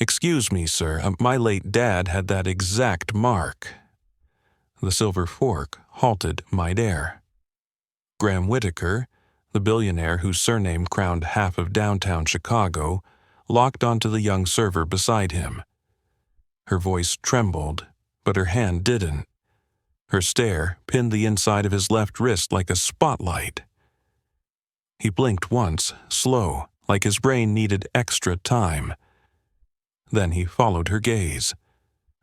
"Excuse me, sir, my late dad had that exact mark." The silver fork halted midair. Graham Whitaker, the billionaire whose surname crowned half of downtown Chicago, locked onto the young server beside him. Her voice trembled, but her hand didn't. Her stare pinned the inside of his left wrist like a spotlight. He blinked once, slow, like his brain needed extra time. Then he followed her gaze.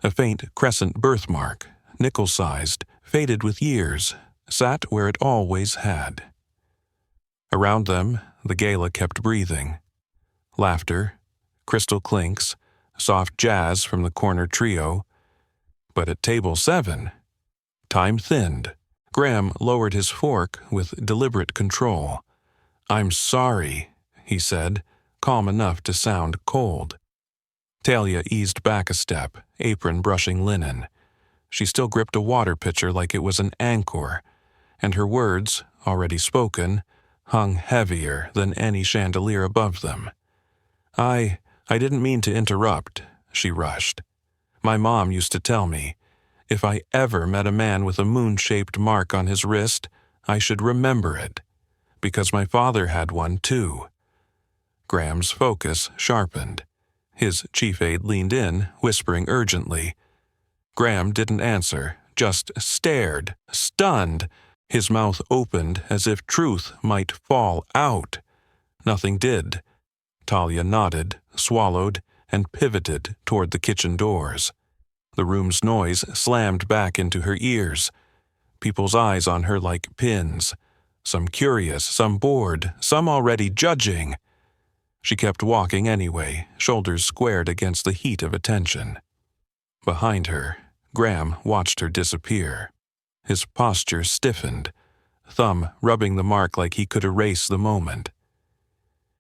A faint crescent birthmark, nickel-sized, faded with years, sat where it always had. Around them, the gala kept breathing. Laughter, crystal clinks, soft jazz from the corner trio. But at table 7, time thinned. Graham lowered his fork with deliberate control. "I'm sorry," he said, calm enough to sound cold. Talia eased back a step, apron brushing linen. She still gripped a water pitcher like it was an anchor, and her words, already spoken, hung heavier than any chandelier above them. I didn't mean to interrupt," she rushed. "My mom used to tell me, if I ever met a man with a moon-shaped mark on his wrist, I should remember it, because my father had one too." Graham's focus sharpened. His chief aide leaned in, whispering urgently. Graham didn't answer, just stared, stunned. His mouth opened as if truth might fall out. Nothing did. Talia nodded, swallowed, and pivoted toward the kitchen doors. The room's noise slammed back into her ears. People's eyes on her like pins. Some curious, some bored, some already judging. She kept walking anyway, shoulders squared against the heat of attention. Behind her, Graham watched her disappear. His posture stiffened, thumb rubbing the mark like he could erase the moment.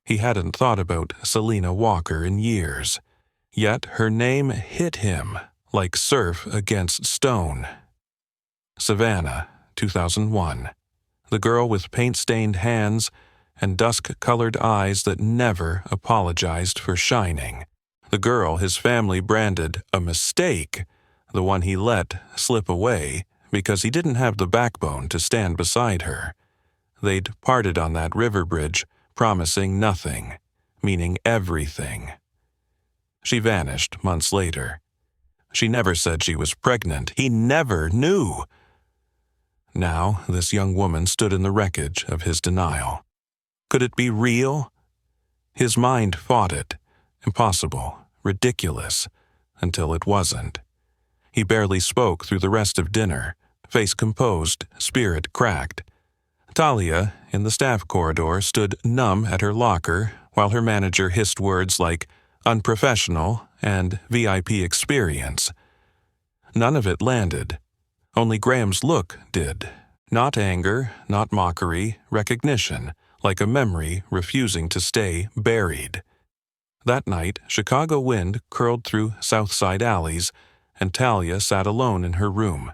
He hadn't thought about Selena Walker in years, yet her name hit him like surf against stone. Savannah, 2001. The girl with paint-stained hands and dusk-colored eyes that never apologized for shining. The girl his family branded a mistake, the one he let slip away because he didn't have the backbone to stand beside her. They'd parted on that river bridge, promising nothing, meaning everything. She vanished months later. She never said she was pregnant. He never knew. Now this young woman stood in the wreckage of his denial. Could it be real? His mind fought it. Impossible, ridiculous, until it wasn't. He barely spoke through the rest of dinner, face composed, spirit cracked. Talia, in the staff corridor, stood numb at her locker while her manager hissed words like unprofessional and VIP experience. None of it landed. Only Graham's look did. Not anger, not mockery, recognition, like a memory refusing to stay buried. That night, Chicago wind curled through Southside alleys, and Talia sat alone in her room.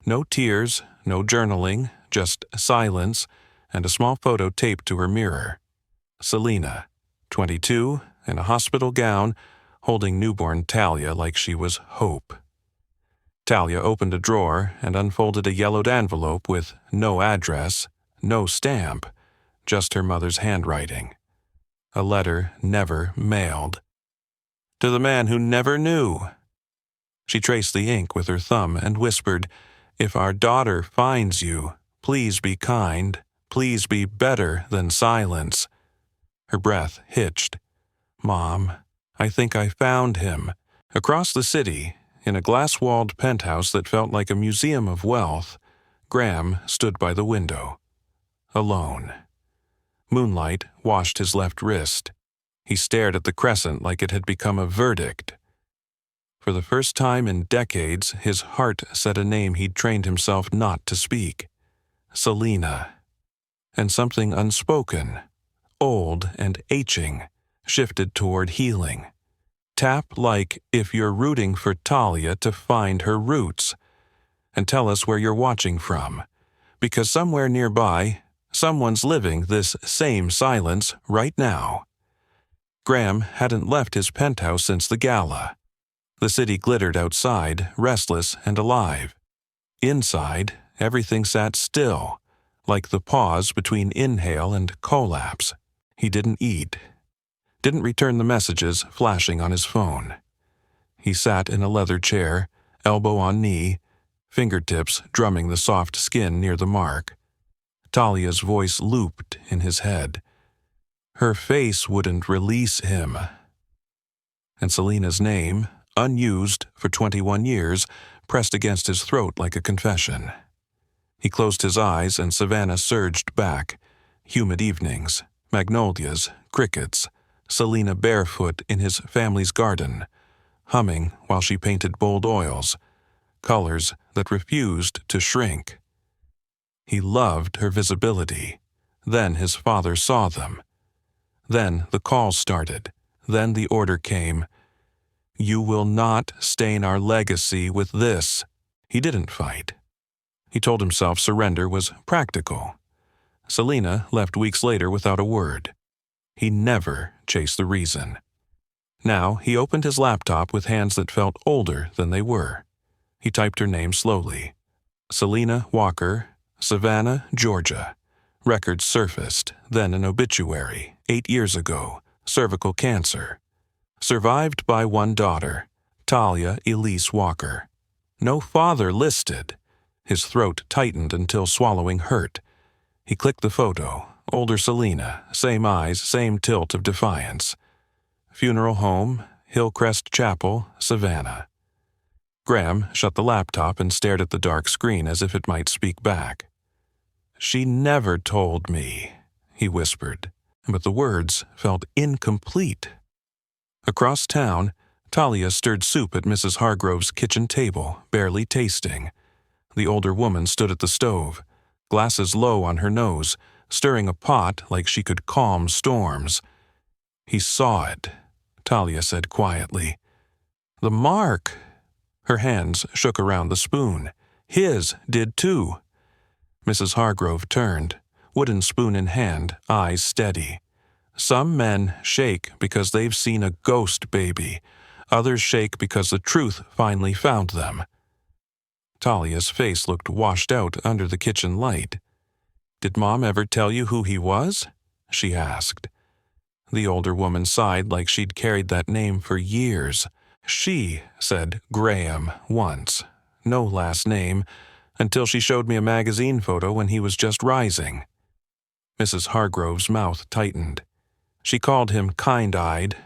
No tears, no journaling, just silence, and a small photo taped to her mirror. Selena, 22, in a hospital gown, holding newborn Talia like she was hope. Talia opened a drawer and unfolded a yellowed envelope with no address, no stamp, just her mother's handwriting. A letter never mailed. To the man who never knew. She traced the ink with her thumb and whispered, "If our daughter finds you, please be kind. Please be better than silence." Her breath hitched. "Mom, I think I found him." Across the city, in a glass-walled penthouse that felt like a museum of wealth, Graham stood by the window. Alone. Moonlight washed his left wrist. He stared at the crescent like it had become a verdict. For the first time in decades, his heart said a name he'd trained himself not to speak. Selena. And something unspoken, old and aching, shifted toward healing. Tap like if you're rooting for Talia to find her roots. And tell us where you're watching from. Because somewhere nearby, someone's living this same silence right now. Graham hadn't left his penthouse since the gala. The city glittered outside, restless and alive. Inside, everything sat still, like the pause between inhale and collapse. He didn't eat. Didn't return the messages flashing on his phone. He sat in a leather chair, elbow on knee, fingertips drumming the soft skin near the mark. Talia's voice looped in his head. Her face wouldn't release him. And Selena's name, unused for 21 years, pressed against his throat like a confession. He closed his eyes and Savannah surged back. Humid evenings, magnolias, crickets, Selena barefoot in his family's garden, humming while she painted bold oils, colors that refused to shrink. He loved her visibility. Then his father saw them. Then the calls started. Then the order came. You will not stain our legacy with this. He didn't fight. He told himself surrender was practical. Selena left weeks later without a word. He never chased the reason. Now he opened his laptop with hands that felt older than they were. He typed her name slowly. Selena Walker, Savannah, Georgia. Records surfaced, then an obituary, 8 years ago, cervical cancer. Survived by one daughter, Talia Elise Walker. No father listed. His throat tightened until swallowing hurt. He clicked the photo. Older Selena, same eyes, same tilt of defiance. Funeral home, Hillcrest Chapel, Savannah. Graham shut the laptop and stared at the dark screen as if it might speak back. She never told me, he whispered, but the words felt incomplete. Across town, Talia stirred soup at Mrs. Hargrove's kitchen table, barely tasting. The older woman stood at the stove, glasses low on her nose, stirring a pot like she could calm storms. He saw it, Talia said quietly. The mark. Her hands shook around the spoon. His did too. Mrs. Hargrove turned, wooden spoon in hand, eyes steady. Some men shake because they've seen a ghost baby. Others shake because the truth finally found them. Talia's face looked washed out under the kitchen light. Did Mom ever tell you who he was? She asked. The older woman sighed like she'd carried that name for years. She said Graham once. No last name, until she showed me a magazine photo when he was just rising. Mrs. Hargrove's mouth tightened. She called him kind-eyed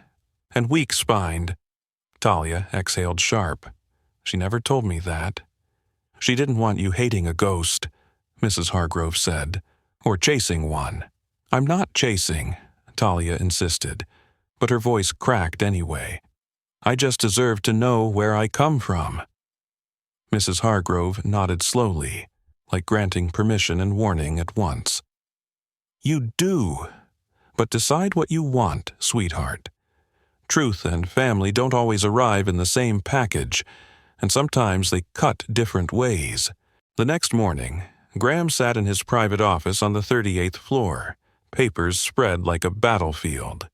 and weak-spined. Talia exhaled sharp. She never told me that. She didn't want you hating a ghost, Mrs. Hargrove said, or chasing one. I'm not chasing, Talia insisted, but her voice cracked anyway. I just deserve to know where I come from. Mrs. Hargrove nodded slowly, like granting permission and warning at once. You do, but decide what you want, sweetheart. Truth and family don't always arrive in the same package, and sometimes they cut different ways. The next morning, Graham sat in his private office on the 38th floor, papers spread like a battlefield.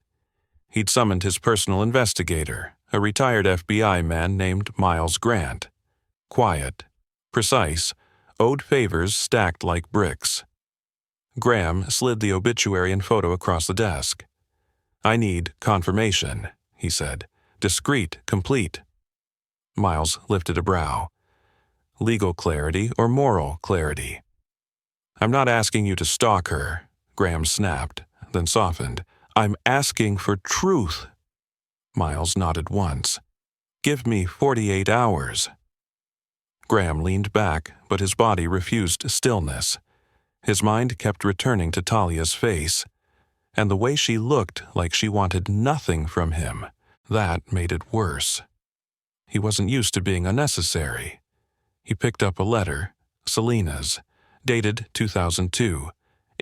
He'd summoned his personal investigator, a retired FBI man named Miles Grant. Quiet, precise, owed favors stacked like bricks. Graham slid the obituary and photo across the desk. I need confirmation, he said. Discreet, complete. Miles lifted a brow. Legal clarity or moral clarity? I'm not asking you to stalk her, Graham snapped, then softened. I'm asking for truth. Miles nodded once. Give me 48 hours. Graham leaned back, but his body refused stillness. His mind kept returning to Talia's face, and the way she looked like she wanted nothing from him, that made it worse. He wasn't used to being unnecessary. He picked up a letter, Selena's, dated 2002,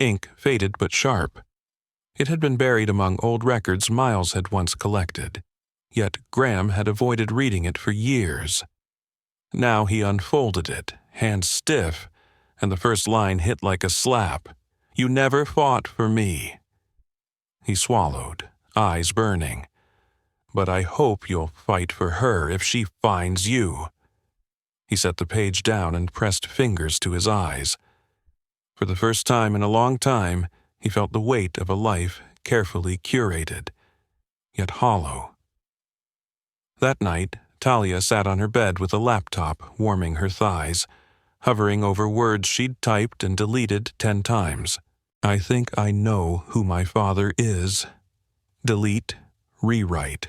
ink faded but sharp. It had been buried among old records Miles had once collected, yet Graham had avoided reading it for years. Now he unfolded it, hands stiff, and the first line hit like a slap. You never fought for me. He swallowed, eyes burning. "But I hope you'll fight for her if she finds you." He set the page down and pressed fingers to his eyes. For the first time in a long time, he felt the weight of a life carefully curated, yet hollow. That night, Talia sat on her bed with a laptop warming her thighs, hovering over words she'd typed and deleted 10 times. "I think I know who my father is." Delete, rewrite.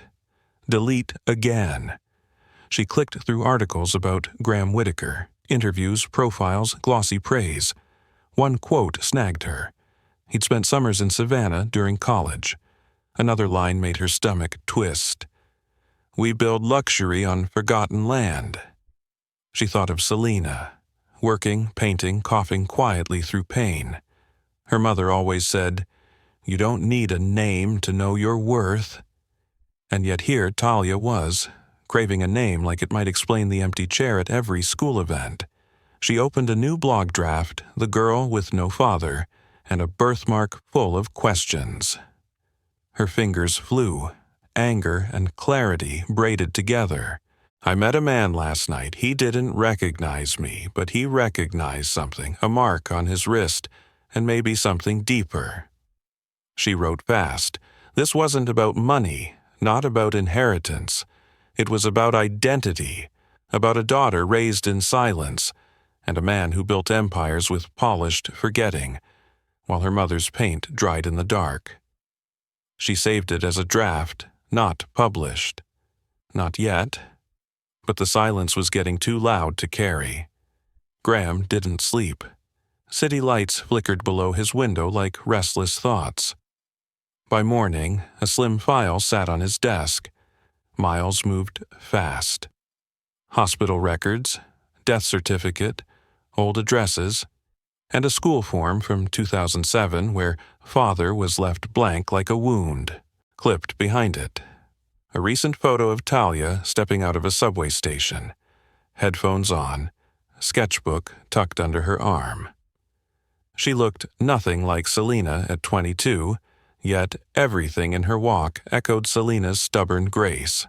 Delete again. She clicked through articles about Graham Whitaker, interviews, profiles, glossy praise. One quote snagged her. He'd spent summers in Savannah during college. Another line made her stomach twist. "We build luxury on forgotten land." She thought of Selena, working, painting, coughing quietly through pain. Her mother always said, "You don't need a name to know your worth." And yet here Talia was, craving a name like it might explain the empty chair at every school event. She opened a new blog draft, "The Girl with No Father," and a birthmark full of questions. Her fingers flew, anger and clarity braided together. "I met a man last night. He didn't recognize me, but he recognized something, a mark on his wrist, and maybe something deeper." She wrote fast. This wasn't about money, not about inheritance. It was about identity, about a daughter raised in silence, and a man who built empires with polished forgetting, while her mother's paint dried in the dark. She saved it as a draft, not published. Not yet. But the silence was getting too loud to carry. Graham didn't sleep. City lights flickered below his window like restless thoughts. By morning, a slim file sat on his desk. Miles moved fast. Hospital records, death certificate, old addresses, and a school form from 2007 where father was left blank like a wound, clipped behind it. A recent photo of Talia stepping out of a subway station, headphones on, sketchbook tucked under her arm. She looked nothing like Selena at 22, yet everything in her walk echoed Selena's stubborn grace.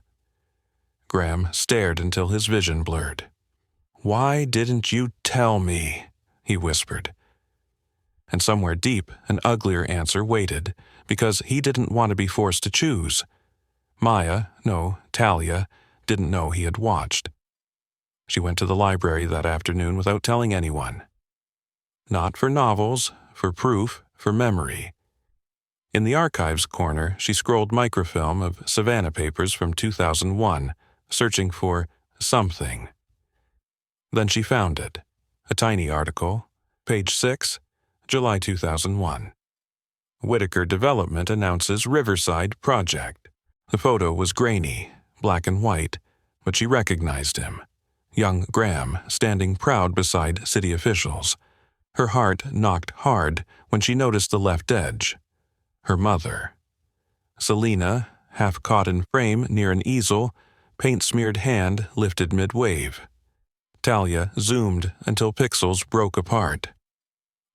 Graham stared until his vision blurred. "Why didn't you tell me?" he whispered. And somewhere deep, an uglier answer waited, because he didn't want to be forced to choose. Talia, didn't know he had watched. She went to the library that afternoon without telling anyone. Not for novels, for proof, for memory. In the archives corner, she scrolled microfilm of Savannah papers from 2001, searching for something. Then she found it. A tiny article, page 6, July 2001. Whitaker Development announces Riverside Project. The photo was grainy, black and white, but she recognized him. Young Graham, standing proud beside city officials. Her heart knocked hard when she noticed the left edge. Her mother. Selena, half caught in frame near an easel, paint-smeared hand lifted mid-wave. Talia zoomed until pixels broke apart.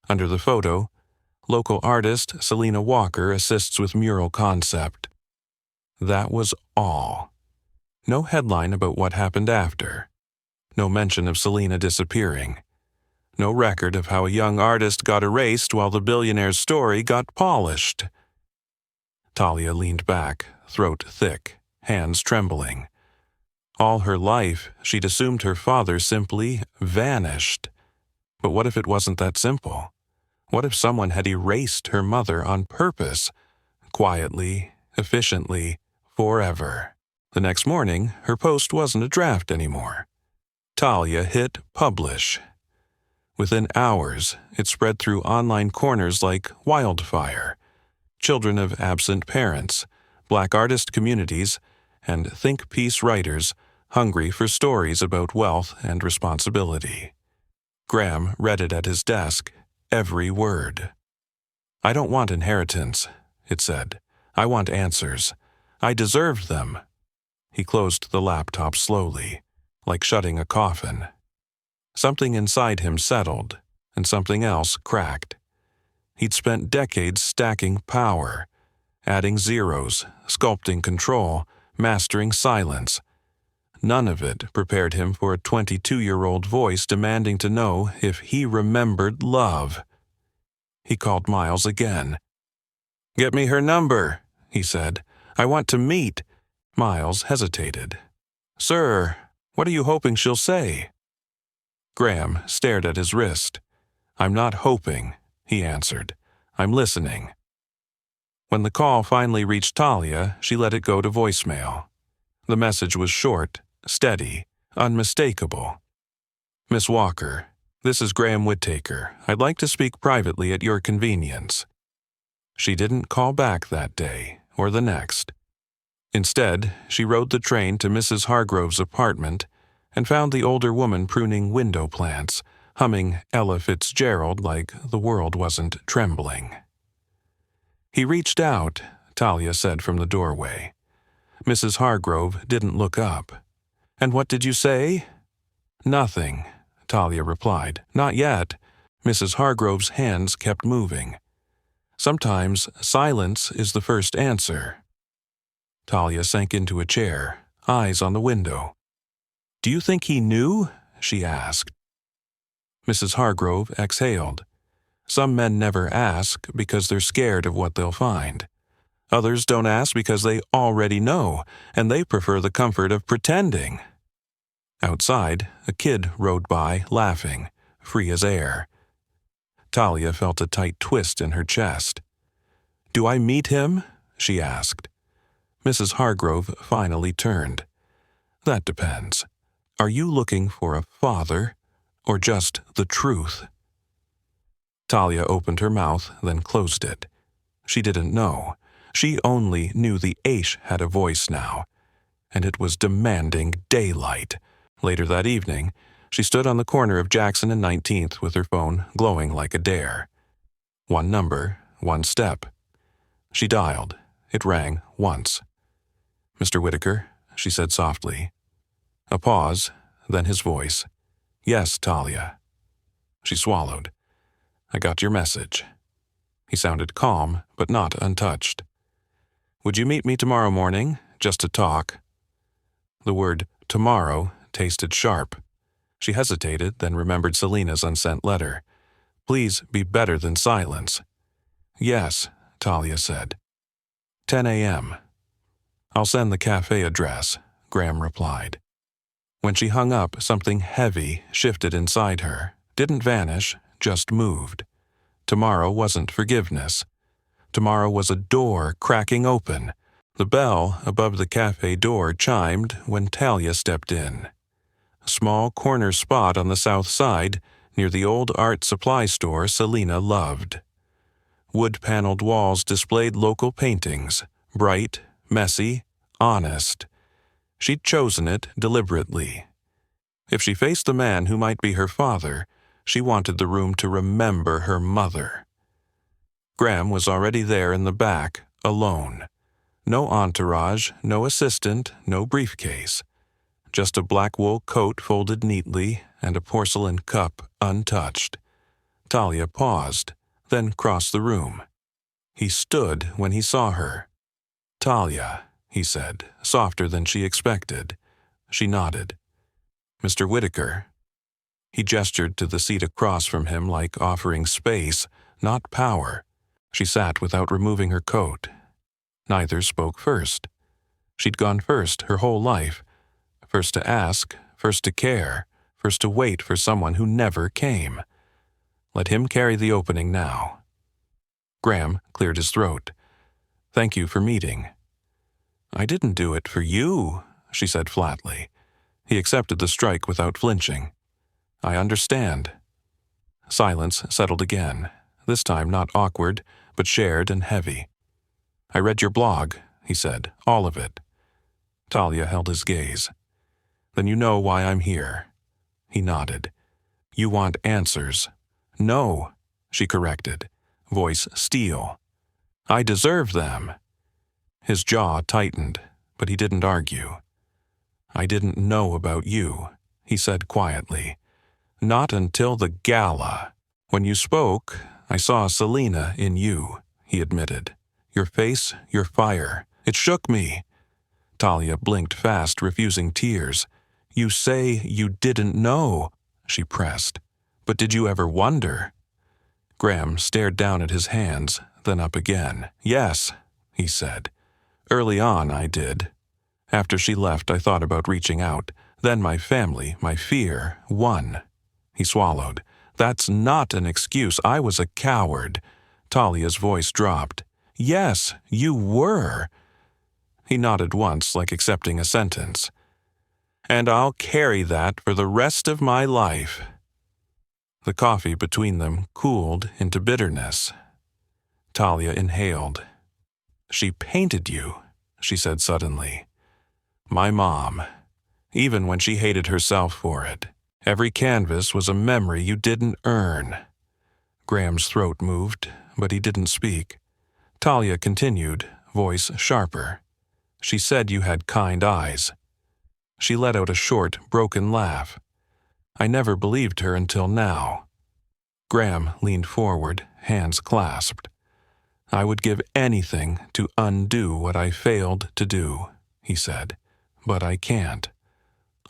Under the photo, local artist Selena Walker assists with mural concept. That was all. No headline about what happened after. No mention of Selena disappearing. No record of how a young artist got erased while the billionaire's story got polished. Talia leaned back, throat thick, hands trembling. All her life, she'd assumed her father simply vanished. But what if it wasn't that simple? What if someone had erased her mother on purpose, quietly, efficiently, forever? The next morning, her post wasn't a draft anymore. Talia hit publish. Within hours, it spread through online corners like wildfire. Children of absent parents, Black artist communities, and think piece writers hungry for stories about wealth and responsibility. Graham read it at his desk, every word. "I don't want inheritance," it said. "I want answers. I deserve them." He closed the laptop slowly, like shutting a coffin. Something inside him settled, and something else cracked. He'd spent decades stacking power, adding zeros, sculpting control, mastering silence. None of it prepared him for a 22-year-old voice demanding to know if he remembered love. He called Miles again. "Get me her number," he said. "I want to meet." Miles hesitated. "Sir, what are you hoping she'll say?" Graham stared at his wrist. "I'm not hoping," he answered. "I'm listening." When the call finally reached Talia, she let it go to voicemail. The message was short, steady, unmistakable. "Miss Walker, this is Graham Whitaker. I'd like to speak privately at your convenience." She didn't call back that day or the next. Instead, she rode the train to Mrs. Hargrove's apartment and found the older woman pruning window plants, humming Ella Fitzgerald like the world wasn't trembling. "He reached out," Talia said from the doorway. Mrs. Hargrove didn't look up. "And what did you say?" "Nothing," Talia replied. "Not yet." Mrs. Hargrove's hands kept moving. "Sometimes silence is the first answer." Talia sank into a chair, eyes on the window. "Do you think he knew?" she asked. Mrs. Hargrove exhaled. "Some men never ask because they're scared of what they'll find. Others don't ask because they already know, and they prefer the comfort of pretending." Outside, a kid rode by, laughing, free as air. Talia felt a tight twist in her chest. "Do I meet him?" she asked. Mrs. Hargrove finally turned. "That depends. Are you looking for a father, or just the truth?" Talia opened her mouth, then closed it. She didn't know. She only knew the Aish had a voice now, and it was demanding daylight. Later that evening, she stood on the corner of Jackson and 19th with her phone glowing like a dare. One number, one step. She dialed. It rang once. "Mr. Whitaker," she said softly. A pause, then his voice. "Yes, Talia." She swallowed. "I got your message." He sounded calm, but not untouched. "Would you meet me tomorrow morning, just to talk?" The word tomorrow tasted sharp. She hesitated, then remembered Selena's unsent letter. "Please be better than silence." "Yes," Talia said. 10 a.m. "I'll send the cafe address," Graham replied. When she hung up, something heavy shifted inside her. Didn't vanish, just moved. Tomorrow wasn't forgiveness. Tomorrow was a door cracking open. The bell above the cafe door chimed when Talia stepped in. A small corner spot on the south side, near the old art supply store Selena loved. Wood-paneled walls displayed local paintings, bright, messy, honest. She'd chosen it deliberately. If she faced the man who might be her father, she wanted the room to remember her mother. Graham was already there in the back, alone. No entourage, no assistant, no briefcase. Just a black wool coat folded neatly and a porcelain cup untouched. Talia paused, then crossed the room. He stood when he saw her. "Talia," he said, softer than she expected. She nodded. "Mr. Whitaker." He gestured to the seat across from him like offering space, not power. She sat without removing her coat. Neither spoke first. She'd gone first her whole life. First to ask, first to care, first to wait for someone who never came. Let him carry the opening now. Graham cleared his throat. "Thank you for meeting." "I didn't do it for you," she said flatly. He accepted the strike without flinching. "I understand." Silence settled again, this time not awkward, but shared and heavy. "I read your blog," he said, "all of it." Talia held his gaze. "Then you know why I'm here." He nodded. "You want answers." "No," she corrected, voice steel. "I deserve them." His jaw tightened, but he didn't argue. "I didn't know about you," he said quietly. "Not until the gala. When you spoke, I saw Selena in you," he admitted. Your face, your fire. It shook me." Talia blinked fast, refusing tears. "You say you didn't know," she pressed. "But did you ever wonder?" Graham stared down at his hands, then up again. "Yes," he said. "Early on, I did. After she left, I thought about reaching out. Then my family, my fear, won." He swallowed. "That's not an excuse. I was a coward." Talia's voice dropped. "Yes, you were." He nodded once, like accepting a sentence. "And I'll carry that for the rest of my life." The coffee between them cooled into bitterness. Talia inhaled. "She painted you," she said suddenly. "My mom. Even when she hated herself for it. Every canvas was a memory you didn't earn." Graham's throat moved, but he didn't speak. Talia continued, voice sharper. "She said you had kind eyes." She let out a short, broken laugh. "I never believed her until now." Graham leaned forward, hands clasped. "I would give anything to undo what I failed to do," he said. "But I can't.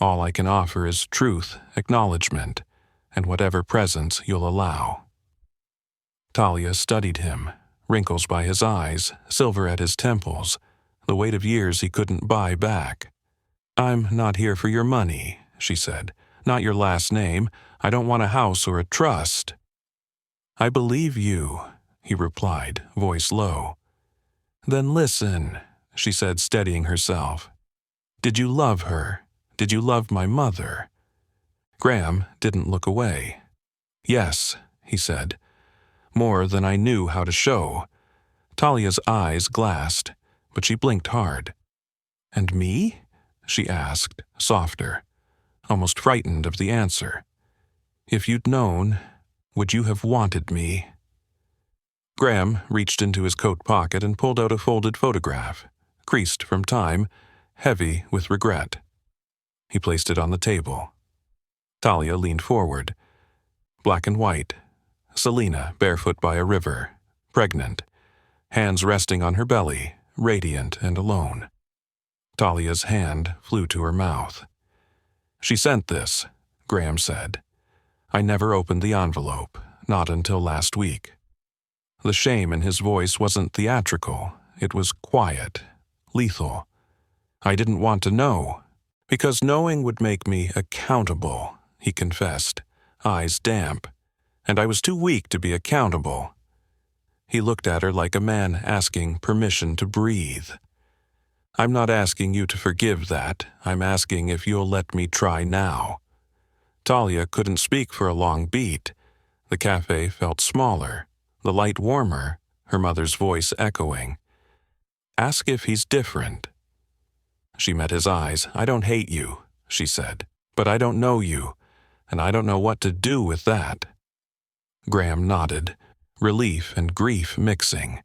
All I can offer is truth, acknowledgment, and whatever presence you'll allow." Talia studied him, wrinkles by his eyes, silver at his temples, the weight of years he couldn't buy back. "I'm not here for your money," she said. "Not your last name. I don't want a house or a trust." "I believe you," he replied, voice low. "Then listen," she said, steadying herself. "Did you love her? Did you love my mother?" Graham didn't look away. "Yes," he said. "More than I knew how to show." Talia's eyes glassed, but she blinked hard. "And me?" she asked, softer, almost frightened of the answer. "If you'd known, would you have wanted me?" Graham reached into his coat pocket and pulled out a folded photograph, creased from time, heavy with regret. He placed it on the table. Talia leaned forward. Black and white. Selina barefoot by a river, pregnant, hands resting on her belly, radiant and alone. Talia's hand flew to her mouth. "She sent this," Graham said. "I never opened the envelope, not until last week." The shame in his voice wasn't theatrical, it was quiet, lethal. "I didn't want to know, because knowing would make me accountable," he confessed, eyes damp, "and I was too weak to be accountable." He looked at her like a man asking permission to breathe. "I'm not asking you to forgive that. I'm asking if you'll let me try now." Talia couldn't speak for a long beat. The cafe felt smaller, the light warmer, her mother's voice echoing. "Ask if he's different." She met his eyes. "I don't hate you," she said, "but I don't know you, and I don't know what to do with that." Graham nodded, relief and grief mixing.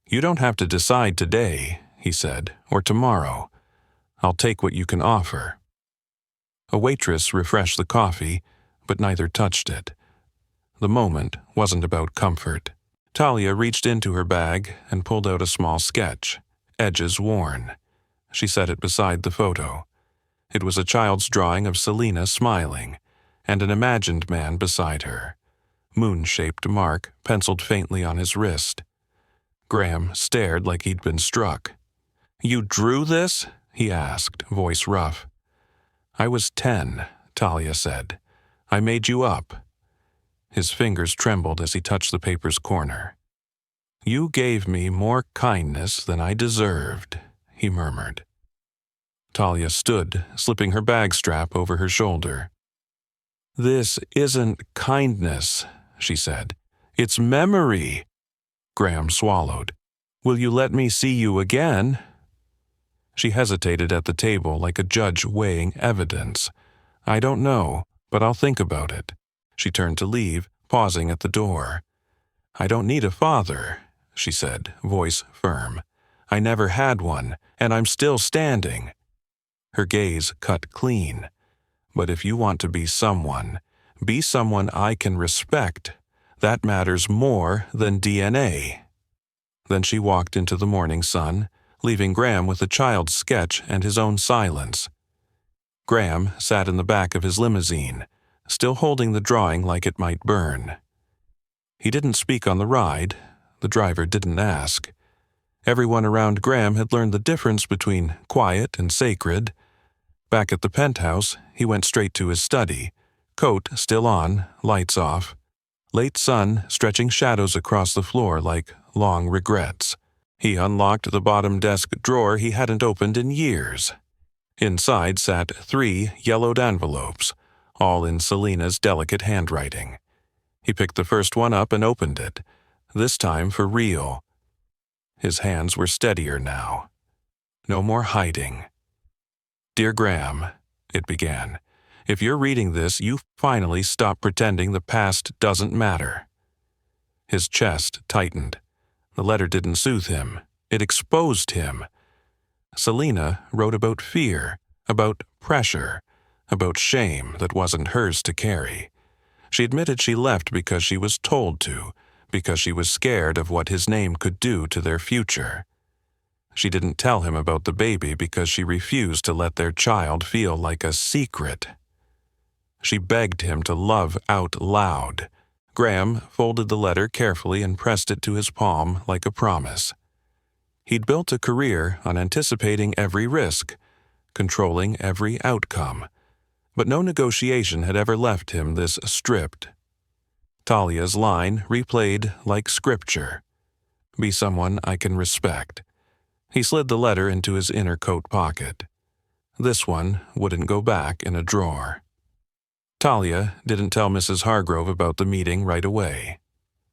"You don't have to decide today," he said, "or tomorrow. I'll take what you can offer." A waitress refreshed the coffee, but neither touched it. The moment wasn't about comfort. Talia reached into her bag and pulled out a small sketch, edges worn. She set it beside the photo. It was a child's drawing of Selina smiling, and an imagined man beside her. Moon-shaped mark penciled faintly on his wrist. Graham stared like he'd been struck. "You drew this?" he asked, voice rough. "I was 10, Talia said. "I made you up." His fingers trembled as he touched the paper's corner. "You gave me more kindness than I deserved," he murmured. Talia stood, slipping her bag strap over her shoulder. "This isn't kindness," she said. "It's memory." Graham swallowed. "Will you let me see you again?" She hesitated at the table like a judge weighing evidence. "I don't know, but I'll think about it." She turned to leave, pausing at the door. "I don't need a father," she said, voice firm. "I never had one, and I'm still standing." Her gaze cut clean. "But if you want to be someone I can respect. That matters more than DNA." Then she walked into the morning sun, leaving Graham with a child's sketch and his own silence. Graham sat in the back of his limousine, still holding the drawing like it might burn. He didn't speak on the ride. The driver didn't ask. Everyone around Graham had learned the difference between quiet and sacred. Back at the penthouse, he went straight to his study, coat still on, lights off, late sun stretching shadows across the floor like long regrets. He unlocked the bottom desk drawer he hadn't opened in years. Inside sat 3 yellowed envelopes, all in Selina's delicate handwriting. He picked the first one up and opened it, this time for real. His hands were steadier now. No more hiding. "Dear Graham," it began, "if you're reading this, you finally stop pretending the past doesn't matter." His chest tightened. The letter didn't soothe him. It exposed him. Selina wrote about fear, about pressure, about shame that wasn't hers to carry. She admitted she left because she was told to, because she was scared of what his name could do to their future. She didn't tell him about the baby because she refused to let their child feel like a secret. She begged him to love out loud. Graham folded the letter carefully and pressed it to his palm like a promise. He'd built a career on anticipating every risk, controlling every outcome, but no negotiation had ever left him this stripped. Talia's line replayed like scripture. "Be someone I can respect." He slid the letter into his inner coat pocket. This one wouldn't go back in a drawer. Talia didn't tell Mrs. Hargrove about the meeting right away.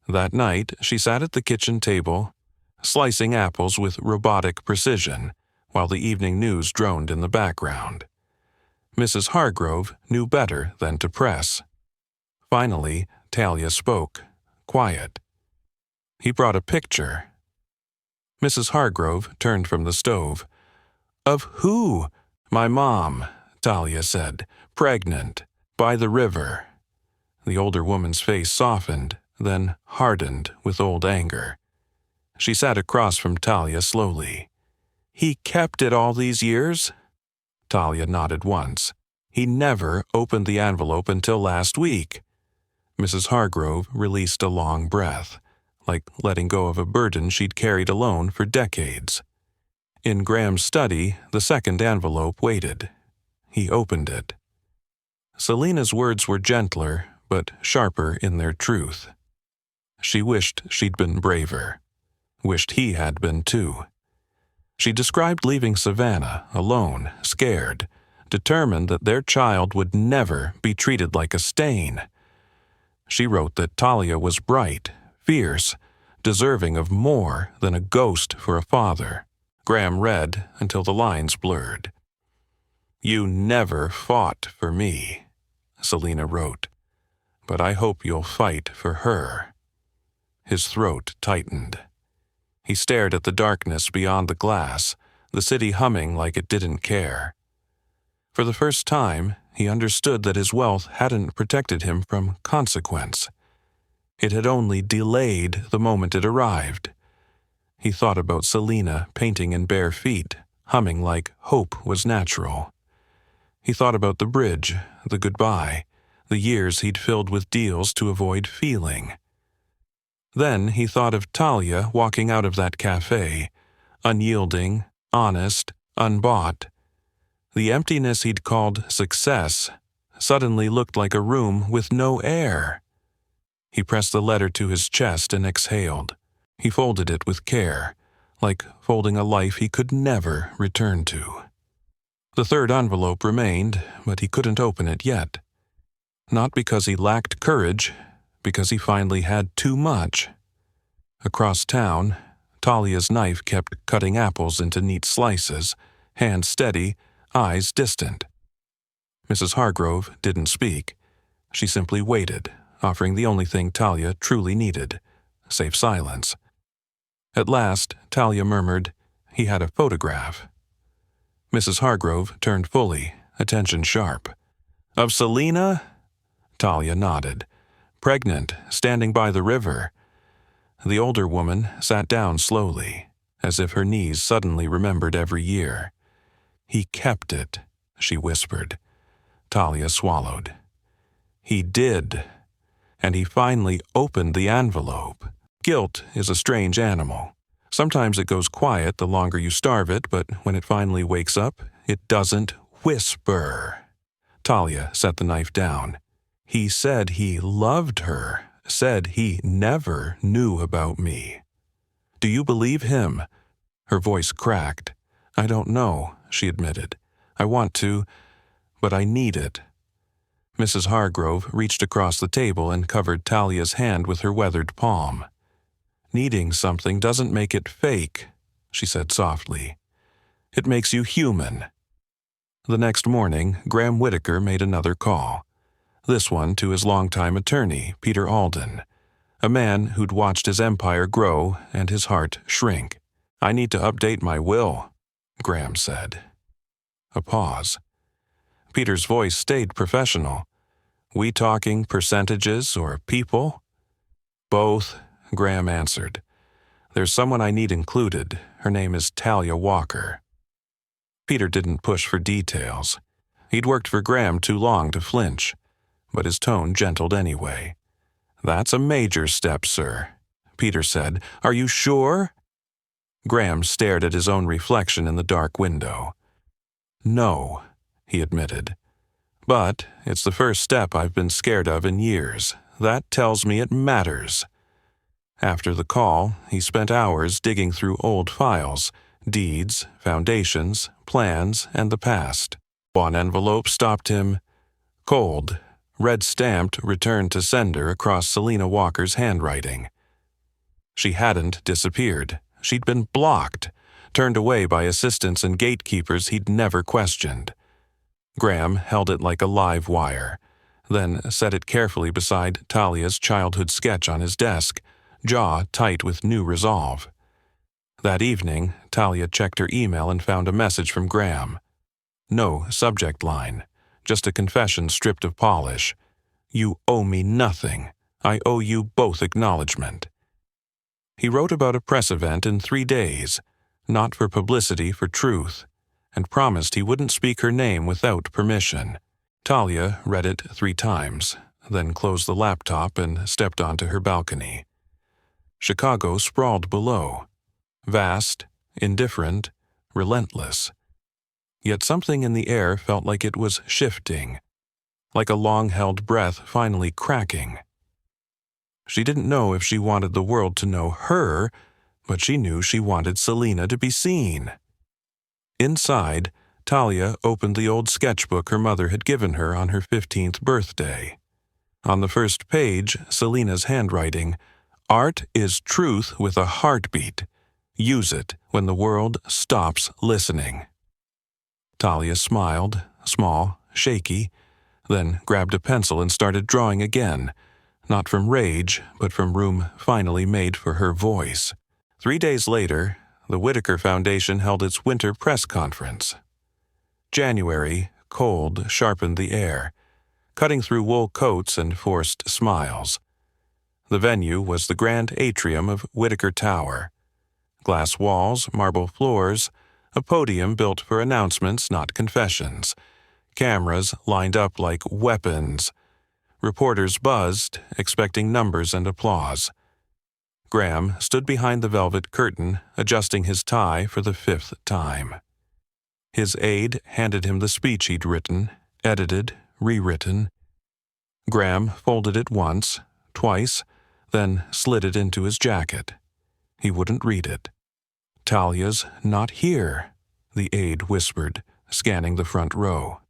That night, she sat at the kitchen table, slicing apples with robotic precision, while the evening news droned in the background. Mrs. Hargrove knew better than to press. Finally, Talia spoke, quiet. "He brought a picture." Mrs. Hargrove turned from the stove. "Of who?" "My mom," Talia said, "pregnant, by the river." The older woman's face softened, then hardened with old anger. She sat across from Talia slowly. "He kept it all these years?" Talia nodded once. "He never opened the envelope until last week." Mrs. Hargrove released a long breath, like letting go of a burden she'd carried alone for decades. In Graham's study, the second envelope waited. He opened it. Selina's words were gentler, but sharper in their truth. She wished she'd been braver. Wished he had been too. She described leaving Savannah, alone, scared, determined that their child would never be treated like a stain. She wrote that Talia was bright, fierce, deserving of more than a ghost for a father. Graham read until the lines blurred. "You never fought for me," Selina wrote, "but I hope you'll fight for her." His throat tightened. He stared at the darkness beyond the glass, the city humming like it didn't care. For the first time, he understood that his wealth hadn't protected him from consequence. It had only delayed the moment it arrived. He thought about Selina painting in bare feet, humming like hope was natural. He thought about the bridge, the goodbye, the years he'd filled with deals to avoid feeling. Then he thought of Talia walking out of that cafe, unyielding, honest, unbought. The emptiness he'd called success suddenly looked like a room with no air. He pressed the letter to his chest and exhaled. He folded it with care, like folding a life he could never return to. The third envelope remained, but he couldn't open it yet. Not because he lacked courage, because he finally had too much. Across town, Talia's knife kept cutting apples into neat slices, hand steady, eyes distant. Mrs. Hargrove didn't speak. She simply waited, offering the only thing Talia truly needed, safe silence. At last, Talia murmured, "He had a photograph." Mrs. Hargrove turned fully, attention sharp. "Of Selina?" Talia nodded. "Pregnant, standing by the river." The older woman sat down slowly, as if her knees suddenly remembered every year. "He kept it," she whispered. Talia swallowed. "He did. And he finally opened the envelope. Guilt is a strange animal. Sometimes it goes quiet the longer you starve it, but when it finally wakes up, it doesn't whisper." Talia set the knife down. "He said he loved her, said he never knew about me." "Do you believe him?" Her voice cracked. "I don't know," she admitted. "I want to, but I need it." Mrs. Hargrove reached across the table and covered Talia's hand with her weathered palm. "Needing something doesn't make it fake," she said softly. "It makes you human." The next morning, Graham Whitaker made another call. This one to his longtime attorney, Peter Alden, a man who'd watched his empire grow and his heart shrink. "I need to update my will," Graham said. A pause. Peter's voice stayed professional. "We talking percentages or people?" "Both," Graham answered. "There's someone I need included. Her name is Talia Walker." Peter didn't push for details. He'd worked for Graham too long to flinch, but his tone gentled anyway. "That's a major step, sir," Peter said. "Are you sure?" Graham stared at his own reflection in the dark window. "No," he admitted. "But it's the first step I've been scared of in years. That tells me it matters." After the call, he spent hours digging through old files, deeds, foundations, plans, and the past. One envelope stopped him. Cold, red-stamped return to sender across Selina Walker's handwriting. She hadn't disappeared. She'd been blocked, turned away by assistants and gatekeepers he'd never questioned. Graham held it like a live wire, then set it carefully beside Talia's childhood sketch on his desk, jaw tight with new resolve. That evening, Talia checked her email and found a message from Graham. No subject line, just a confession stripped of polish. "You owe me nothing. I owe you both acknowledgment." He wrote about a press event in 3 days, not for publicity, for truth, and promised he wouldn't speak her name without permission. Talia read it 3 times, then closed the laptop and stepped onto her balcony. Chicago sprawled below, vast, indifferent, relentless. Yet something in the air felt like it was shifting, like a long-held breath finally cracking. She didn't know if she wanted the world to know her, but she knew she wanted Selina to be seen. Inside, Talia opened the old sketchbook her mother had given her on her 15th birthday. On the first page, Selina's handwriting, "Art is truth with a heartbeat. Use it when the world stops listening." Talia smiled, small, shaky, then grabbed a pencil and started drawing again, not from rage, but from room finally made for her voice. 3 days later, the Whitaker Foundation held its winter press conference. January, cold, sharpened the air, cutting through wool coats and forced smiles. The venue was the grand atrium of Whitaker Tower. Glass walls, marble floors, a podium built for announcements, not confessions. Cameras lined up like weapons. Reporters buzzed, expecting numbers and applause. Graham stood behind the velvet curtain, adjusting his tie for the 5th time. His aide handed him the speech he'd written, edited, rewritten. Graham folded it once, twice, then slid it into his jacket. He wouldn't read it. "Talia's not here," the aide whispered, scanning the front row.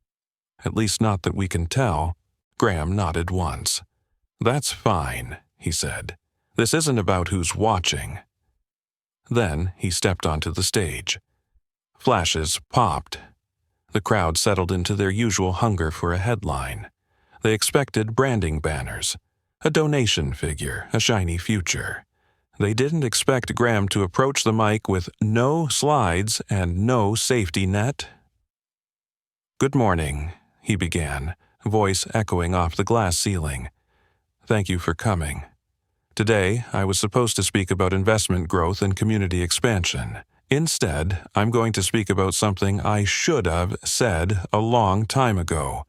"At least not that we can tell." Graham nodded once. "That's fine," he said. "This isn't about who's watching." Then he stepped onto the stage. Flashes popped. The crowd settled into their usual hunger for a headline. They expected branding banners, a donation figure, a shiny future. They didn't expect Graham to approach the mic with no slides and no safety net. "Good morning," he began, voice echoing off the glass ceiling. "Thank you for coming. Today, I was supposed to speak about investment growth and community expansion. Instead, I'm going to speak about something I should have said a long time ago.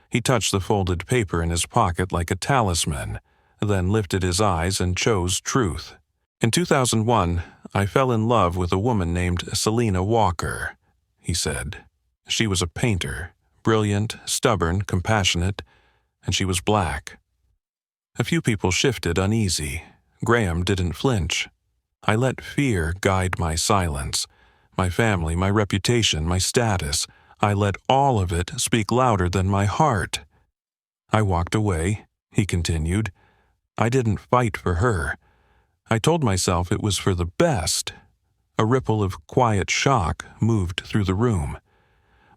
He touched the folded paper in his pocket like a talisman, then lifted his eyes and chose truth. In 2001, I fell in love with a woman named Selena Walker, he said. She was a painter, brilliant, stubborn, compassionate, and she was black. A few people shifted uneasy. Graham didn't flinch. I let fear guide my silence. My family, my reputation, my status. I let all of it speak louder than my heart. I walked away, he continued. I didn't fight for her. I told myself it was for the best. A ripple of quiet shock moved through the room.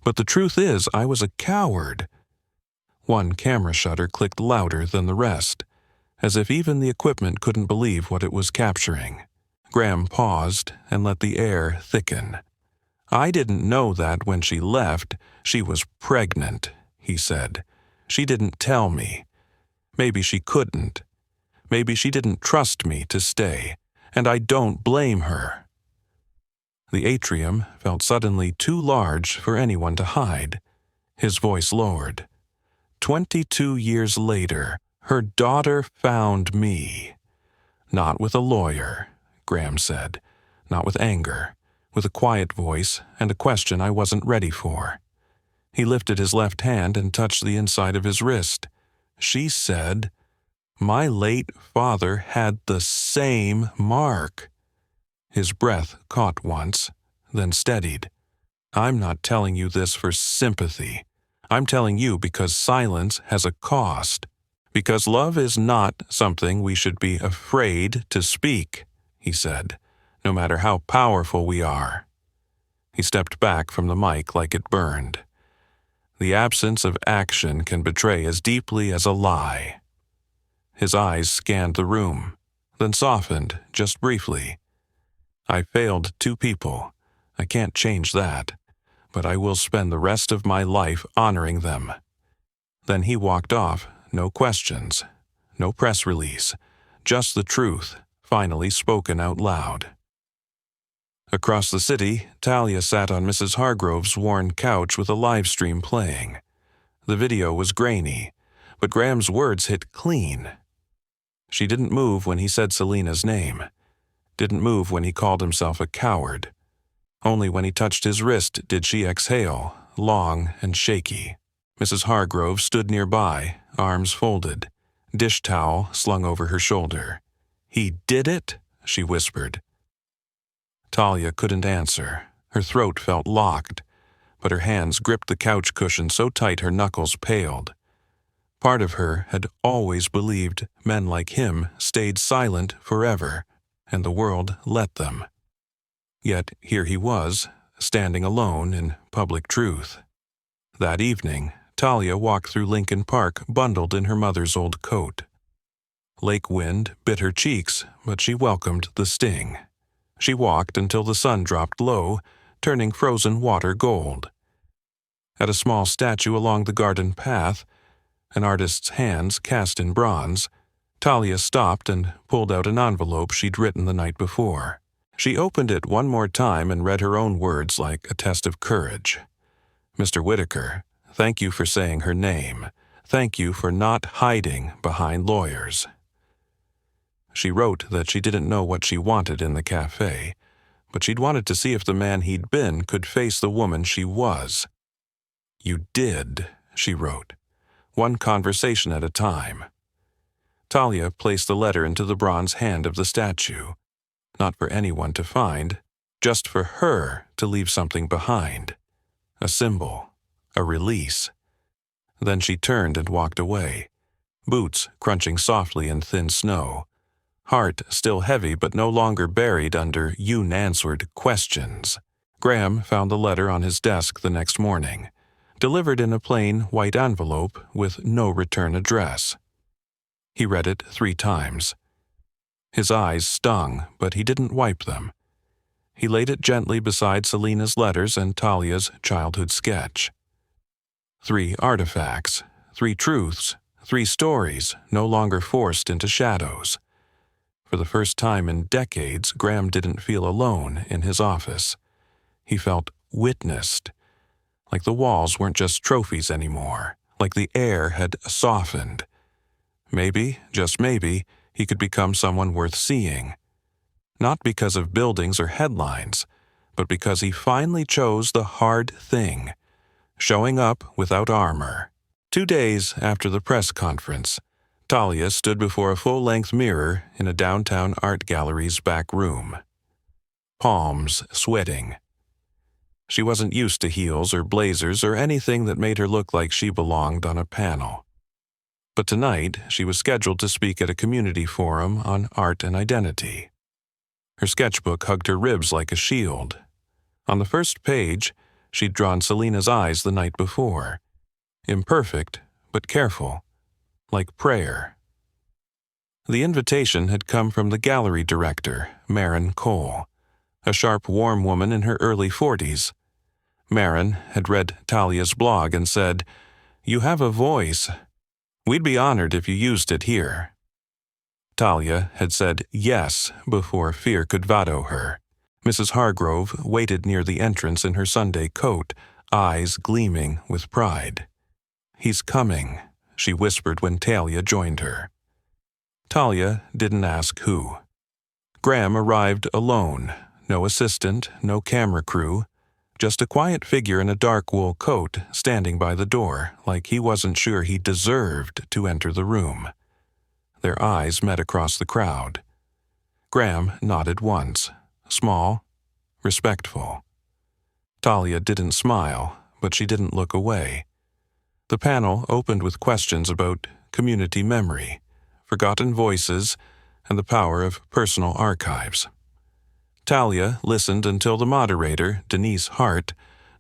But the truth is, I was a coward. One camera shutter clicked louder than the rest, as if even the equipment couldn't believe what it was capturing. Graham paused and let the air thicken. I didn't know that when she left, she was pregnant, he said. She didn't tell me. Maybe she couldn't. Maybe she didn't trust me to stay, and I don't blame her. The atrium felt suddenly too large for anyone to hide. His voice lowered. 22 years later, her daughter found me. Not with a lawyer, Graham said. Not with anger. With a quiet voice and a question I wasn't ready for. He lifted his left hand and touched the inside of his wrist. She said, "My late father had the same mark." His breath caught once, then steadied. I'm not telling you this for sympathy. I'm telling you because silence has a cost. Because love is not something we should be afraid to speak, he said, no matter how powerful we are. He stepped back from the mic like it burned. The absence of action can betray as deeply as a lie. His eyes scanned the room, then softened just briefly. I failed 2 people. I can't change that, but I will spend the rest of my life honoring them. Then he walked off, no questions, no press release, just the truth, finally spoken out loud. Across the city, Talia sat on Mrs. Hargrove's worn couch with a live stream playing. The video was grainy, but Graham's words hit clean. She didn't move when he said Selena's name. Didn't move when he called himself a coward. Only when he touched his wrist did she exhale, long and shaky. Mrs. Hargrove stood nearby, arms folded, dish towel slung over her shoulder. "He did it?" she whispered. Talia couldn't answer. Her throat felt locked, but her hands gripped the couch cushion so tight her knuckles paled. Part of her had always believed men like him stayed silent forever, and the world let them. Yet here he was, standing alone in public truth. That evening, Talia walked through Lincoln Park bundled in her mother's old coat. Lake wind bit her cheeks, but she welcomed the sting. She walked until the sun dropped low, turning frozen water gold. At a small statue along the garden path, an artist's hands cast in bronze, Talia stopped and pulled out an envelope she'd written the night before. She opened it one more time and read her own words like a test of courage. "Mr. Whitaker, thank you for saying her name. Thank you for not hiding behind lawyers." She wrote that she didn't know what she wanted in the cafe, but she'd wanted to see if the man he'd been could face the woman she was. "You did," she wrote. "One conversation at a time." Talia placed the letter into the bronze hand of the statue. Not for anyone to find, just for her to leave something behind. A symbol, a release. Then she turned and walked away, boots crunching softly in thin snow, heart still heavy but no longer buried under unanswered questions. Graham found the letter on his desk the next morning, delivered in a plain white envelope with no return address. He read it 3 times. His eyes stung, but he didn't wipe them. He laid it gently beside Selena's letters and Talia's childhood sketch. 3 artifacts, 3 truths, 3 stories no longer forced into shadows. For the first time in decades, Graham didn't feel alone in his office. He felt witnessed, like the walls weren't just trophies anymore, like the air had softened. Maybe, just maybe, he could become someone worth seeing. Not because of buildings or headlines, but because he finally chose the hard thing, showing up without armor. 2 days after the press conference, Talia stood before a full-length mirror in a downtown art gallery's back room. Palms sweating. She wasn't used to heels or blazers or anything that made her look like she belonged on a panel. But tonight, she was scheduled to speak at a community forum on art and identity. Her sketchbook hugged her ribs like a shield. On the first page, she'd drawn Selena's eyes the night before. Imperfect, but careful, like prayer. The invitation had come from the gallery director, Maren Cole, a sharp, warm woman in her early 40s. Maren had read Talia's blog and said, "You have a voice. We'd be honored if you used it here." Talia had said yes before fear could veto her. Mrs. Hargrove waited near the entrance in her Sunday coat, eyes gleaming with pride. "He's coming," she whispered when Talia joined her. Talia didn't ask who. Graham arrived alone, no assistant, no camera crew, just a quiet figure in a dark wool coat standing by the door, like he wasn't sure he deserved to enter the room. Their eyes met across the crowd. Graham nodded once, small, respectful. Talia didn't smile, but she didn't look away. The panel opened with questions about community memory, forgotten voices, and the power of personal archives. Talia listened until the moderator, Denise Hart,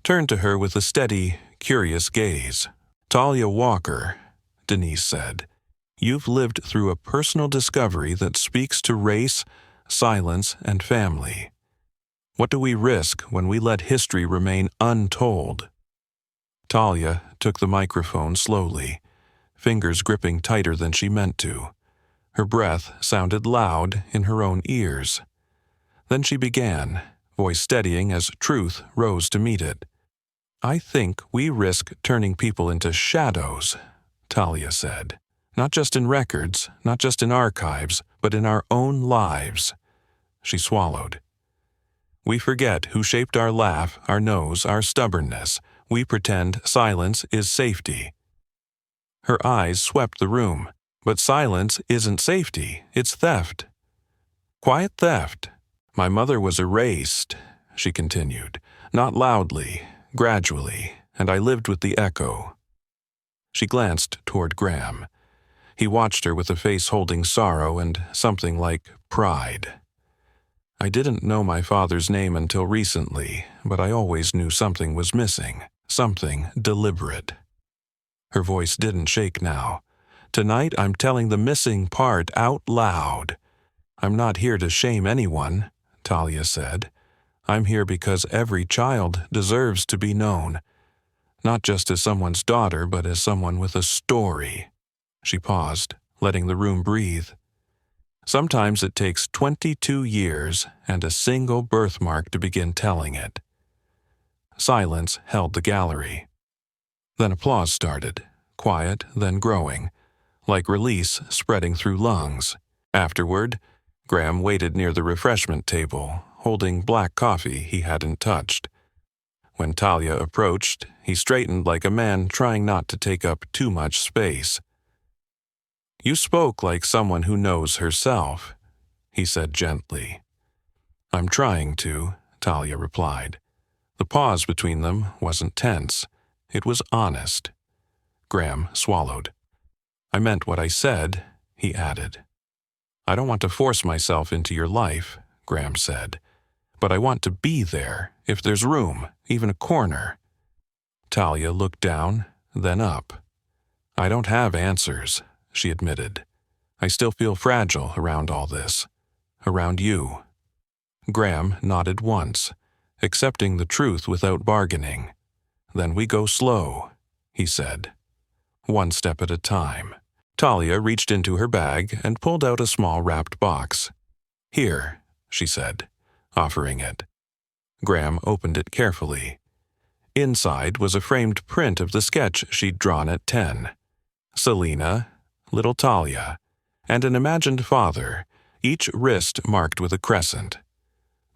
turned to her with a steady, curious gaze. "Talia Walker," Denise said, "you've lived through a personal discovery that speaks to race, silence, and family. What do we risk when we let history remain untold?" Talia took the microphone slowly, fingers gripping tighter than she meant to. Her breath sounded loud in her own ears. Then she began, voice steadying as truth rose to meet it. "I think we risk turning people into shadows," Talia said. "Not just in records, not just in archives, but in our own lives." She swallowed. "We forget who shaped our laugh, our nose, our stubbornness. We pretend silence is safety." Her eyes swept the room. "But silence isn't safety, it's theft. Quiet theft. My mother was erased," she continued, "not loudly, gradually, and I lived with the echo." She glanced toward Graham. He watched her with a face holding sorrow and something like pride. "I didn't know my father's name until recently, but I always knew something was missing, something deliberate." Her voice didn't shake now. "Tonight I'm telling the missing part out loud. I'm not here to shame anyone," Talia said. "I'm here because every child deserves to be known, not just as someone's daughter, but as someone with a story." She paused, letting the room breathe. "Sometimes it takes 22 years and a single birthmark to begin telling it." Silence held the gallery. Then applause started, quiet, then growing, like release spreading through lungs. Afterward, Graham waited near the refreshment table, holding black coffee he hadn't touched. When Talia approached, he straightened like a man trying not to take up too much space. "You spoke like someone who knows herself," he said gently. "I'm trying to," Talia replied. The pause between them wasn't tense. It was honest. Graham swallowed. "I meant what I said," he added. "I don't want to force myself into your life," Graham said. "But I want to be there, if there's room, even a corner." Talia looked down, then up. "I don't have answers," she admitted. "I still feel fragile around all this. Around you." Graham nodded once, accepting the truth without bargaining. "Then we go slow," he said. "One step at a time." Talia reached into her bag and pulled out a small wrapped box. "Here," she said, offering it. Graham opened it carefully. Inside was a framed print of the sketch she'd drawn at 10. Selina, little Talia, and an imagined father, each wrist marked with a crescent.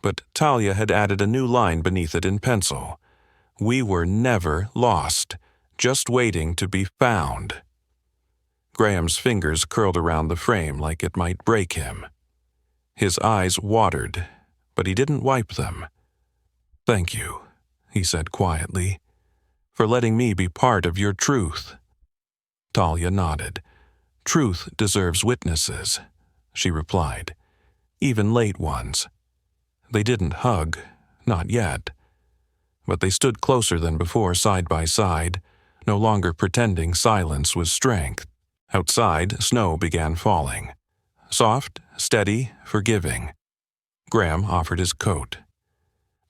But Talia had added a new line beneath it in pencil. "We were never lost, just waiting to be found." Graham's fingers curled around the frame like it might break him. His eyes watered, but he didn't wipe them. "Thank you," he said quietly, "for letting me be part of your truth." Talia nodded. "Truth deserves witnesses," she replied, "even late ones." They didn't hug, not yet. But they stood closer than before, side by side, no longer pretending silence was strength. Outside, snow began falling. Soft, steady, forgiving. Graham offered his coat.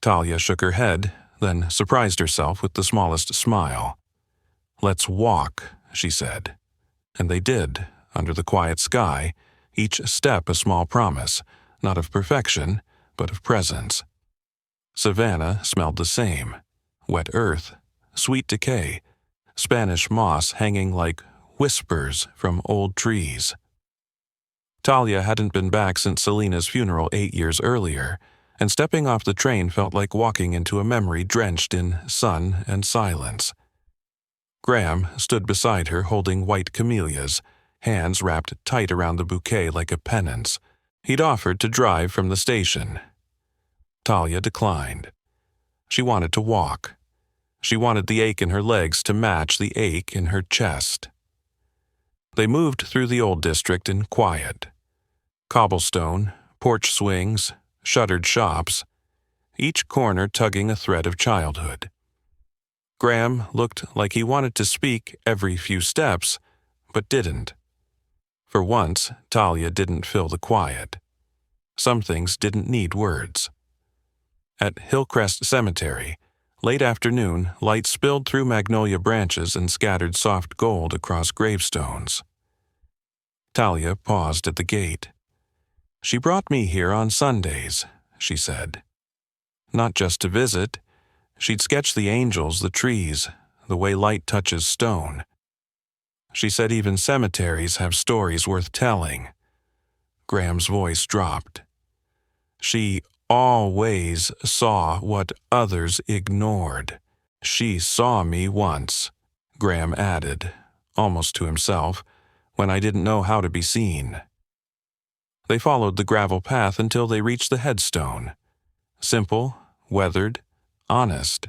Talia shook her head, then surprised herself with the smallest smile. "Let's walk," she said. And they did, under the quiet sky, each step a small promise, not of perfection, but of presence. Savannah smelled the same. Wet earth, sweet decay, Spanish moss hanging like whispers from old trees. Talia hadn't been back since Selina's funeral 8 years earlier, and stepping off the train felt like walking into a memory drenched in sun and silence. Graham stood beside her holding white camellias, hands wrapped tight around the bouquet like a penance. He'd offered to drive from the station. Talia declined. She wanted to walk. She wanted the ache in her legs to match the ache in her chest. They moved through the old district in quiet. Cobblestone, porch swings, shuttered shops, each corner tugging a thread of childhood. Graham looked like he wanted to speak every few steps, but didn't. For once, Talia didn't fill the quiet. Some things didn't need words. At Hillcrest Cemetery, late afternoon, light spilled through magnolia branches and scattered soft gold across gravestones. Talia paused at the gate. "She brought me here on Sundays," she said. "Not just to visit. She'd sketch the angels, the trees, the way light touches stone. She said even cemeteries have stories worth telling." Graham's voice dropped. "She always saw what others ignored. She saw me once," Graham added, almost to himself, "when I didn't know how to be seen." They followed the gravel path until they reached the headstone. Simple, weathered, honest.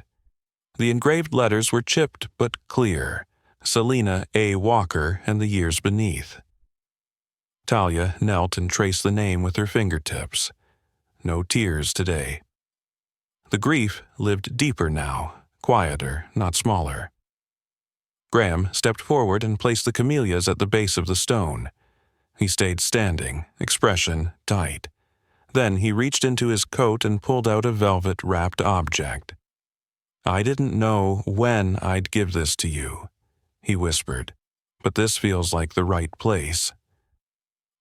The engraved letters were chipped but clear. Selina A. Walker and the years beneath. Talia knelt and traced the name with her fingertips. No tears today. The grief lived deeper now, quieter, not smaller. Graham stepped forward and placed the camellias at the base of the stone. He stayed standing, expression tight. Then he reached into his coat and pulled out a velvet-wrapped object. "I didn't know when I'd give this to you," he whispered, "but this feels like the right place."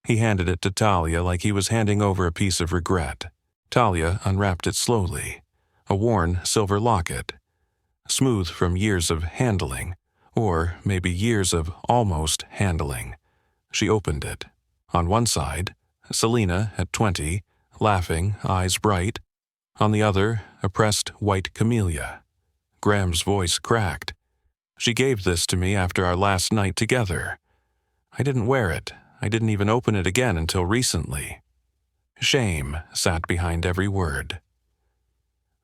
He handed it to Talia like he was handing over a piece of regret. Talia unwrapped it slowly. A worn silver locket. Smooth from years of handling, or maybe years of almost handling. She opened it. On one side, Selina at 20, laughing, eyes bright. On the other, a pressed white camellia. Graham's voice cracked. "She gave this to me after our last night together. I didn't wear it. I didn't even open it again until recently." Shame sat behind every word.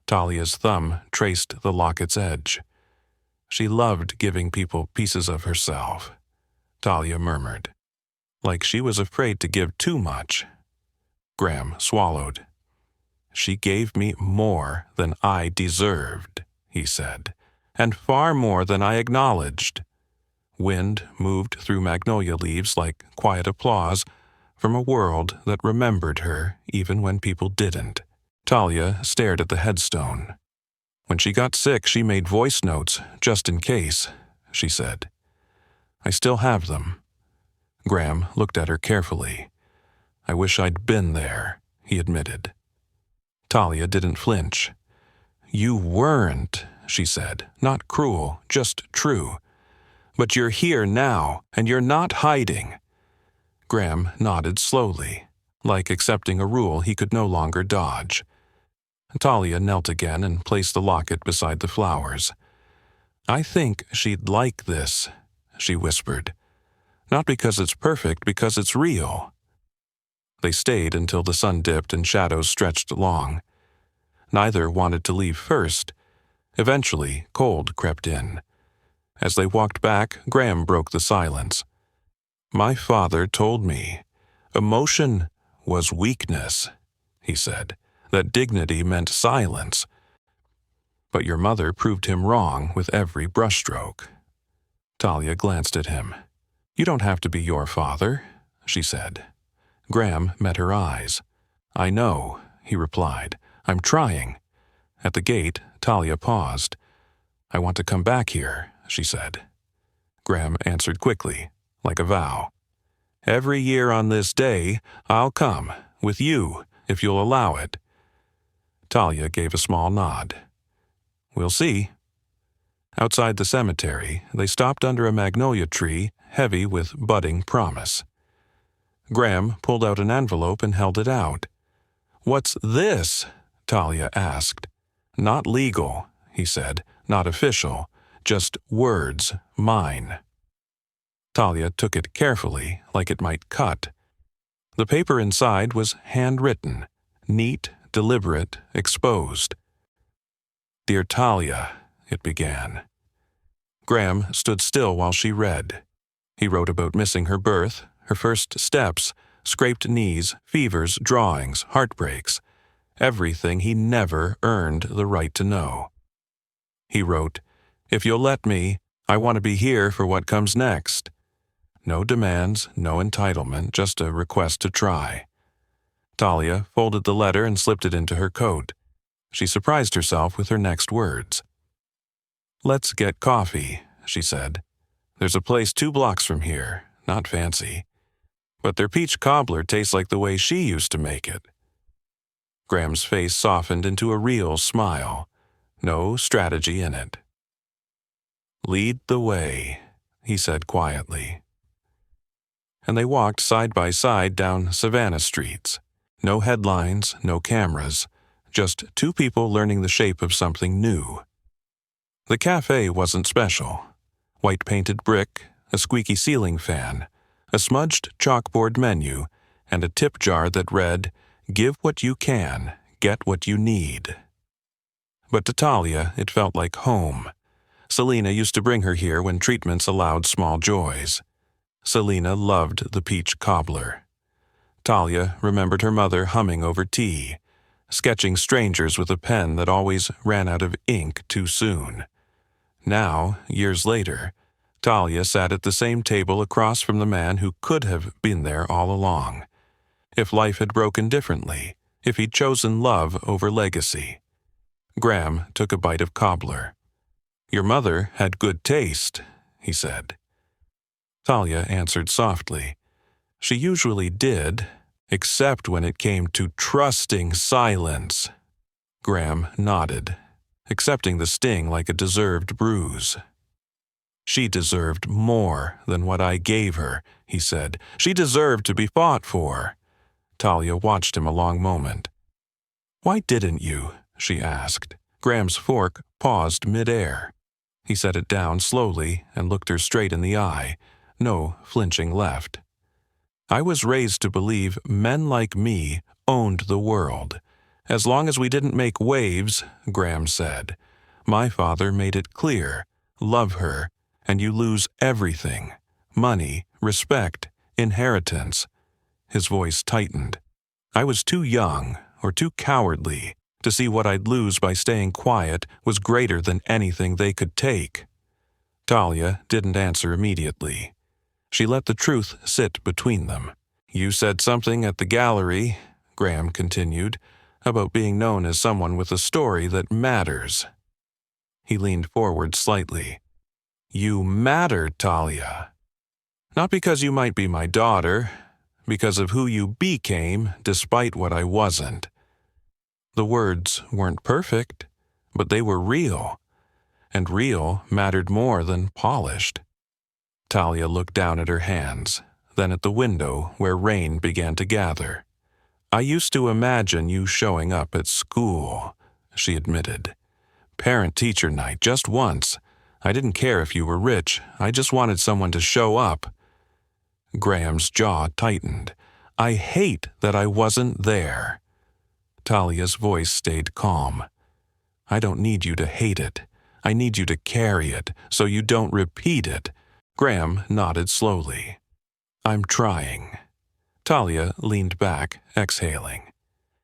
Talia's thumb traced the locket's edge. She loved giving people pieces of herself, Talia murmured, like she was afraid to give too much. Graham swallowed. "She gave me more than I deserved," he said, "and far more than I acknowledged." Wind moved through magnolia leaves like quiet applause from a world that remembered her even when people didn't. Talia stared at the headstone. "When she got sick, she made voice notes, just in case," she said. "I still have them." Graham looked at her carefully. "I wish I'd been there." he admitted. Talia didn't flinch. You weren't, she said. Not cruel, just true. But you're here now, and you're not hiding. Graham nodded slowly, like accepting a rule he could no longer dodge. Talia knelt again and placed the locket beside the flowers. I think she'd like this, she whispered. Not because it's perfect, because it's real. They stayed until the sun dipped and shadows stretched long. Neither wanted to leave first. Eventually, cold crept in. As they walked back, Graham broke the silence. My father told me emotion was weakness, he said, that dignity meant silence. But your mother proved him wrong with every brushstroke. Talia glanced at him. You don't have to be your father, she said. Graham met her eyes. I know, he replied. I'm trying. At the gate, Talia paused. I want to come back here, she said. Graham answered quickly, like a vow. Every year on this day, I'll come, with you, if you'll allow it. Talia gave a small nod. We'll see. Outside the cemetery, they stopped under a magnolia tree, heavy with budding promise. Graham pulled out an envelope and held it out. What's this? Talia asked. Not legal, he said, not official, just words, mine. Talia took it carefully, like it might cut. The paper inside was handwritten, neat, deliberate, exposed. Dear Talia, it began. Graham stood still while she read. He wrote about missing her birth, her first steps, scraped knees, fevers, drawings, heartbreaks, everything he never earned the right to know. He wrote, If you'll let me, I want to be here for what comes next. No demands, no entitlement, just a request to try. Talia folded the letter and slipped it into her coat. She surprised herself with her next words. Let's get coffee, she said. There's a place 2 blocks from here, not fancy. But their peach cobbler tastes like the way she used to make it. Graham's face softened into a real smile. No strategy in it. Lead the way, he said quietly. And they walked side by side down Savannah streets. No headlines, no cameras, just 2 people learning the shape of something new. The cafe wasn't special. White-painted brick, a squeaky ceiling fan, a smudged chalkboard menu, and a tip jar that read, Give what you can, get what you need. But to Talia, it felt like home. Selena used to bring her here when treatments allowed small joys. Selena loved the peach cobbler. Talia remembered her mother humming over tea, sketching strangers with a pen that always ran out of ink too soon. Now, years later, Talia sat at the same table across from the man who could have been there all along. If life had broken differently, if he'd chosen love over legacy. Graham took a bite of cobbler. Your mother had good taste, he said. Talia answered softly. She usually did, except when it came to trusting silence. Graham nodded, accepting the sting like a deserved bruise. She deserved more than what I gave her, he said. She deserved to be fought for. Talia watched him a long moment. Why didn't you? She asked. Graham's fork paused mid-air. He set it down slowly and looked her straight in the eye, no flinching left. I was raised to believe men like me owned the world. As long as we didn't make waves, Graham said. My father made it clear. Love her, and you lose everything. Money, respect, inheritance. His voice tightened. I was too young, or too cowardly, to see what I'd lose by staying quiet was greater than anything they could take. Talia didn't answer immediately. She let the truth sit between them. You said something at the gallery, Graham continued, about being known as someone with a story that matters. He leaned forward slightly. You matter, Talia. Not because you might be my daughter. because of who you became despite what I wasn't. The words weren't perfect, but they were real, and real mattered more than polished. Talia looked down at her hands, then at the window where rain began to gather. I used to imagine you showing up at school, she admitted. Parent-teacher night, just once. I didn't care if you were rich, I just wanted someone to show up. Graham's jaw tightened. I hate that I wasn't there. Talia's voice stayed calm. I don't need you to hate it. I need you to carry it, so you don't repeat it. Graham nodded slowly. I'm trying. Talia leaned back, exhaling.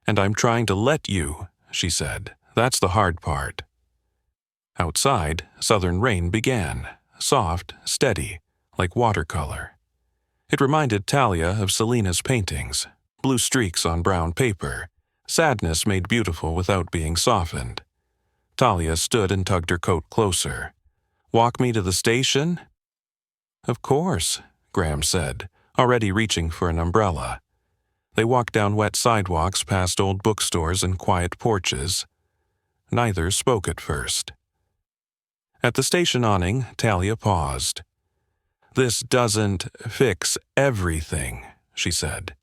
And I'm trying to let you, she said. That's the hard part. Outside, southern rain began, soft, steady, like watercolor. It reminded Talia of Selina's paintings, blue streaks on brown paper, sadness made beautiful without being softened. Talia stood and tugged her coat closer. Walk me to the station? Of course, Graham said, already reaching for an umbrella. They walked down wet sidewalks past old bookstores and quiet porches. Neither spoke at first. At the station awning, Talia paused. This doesn't fix everything, she said.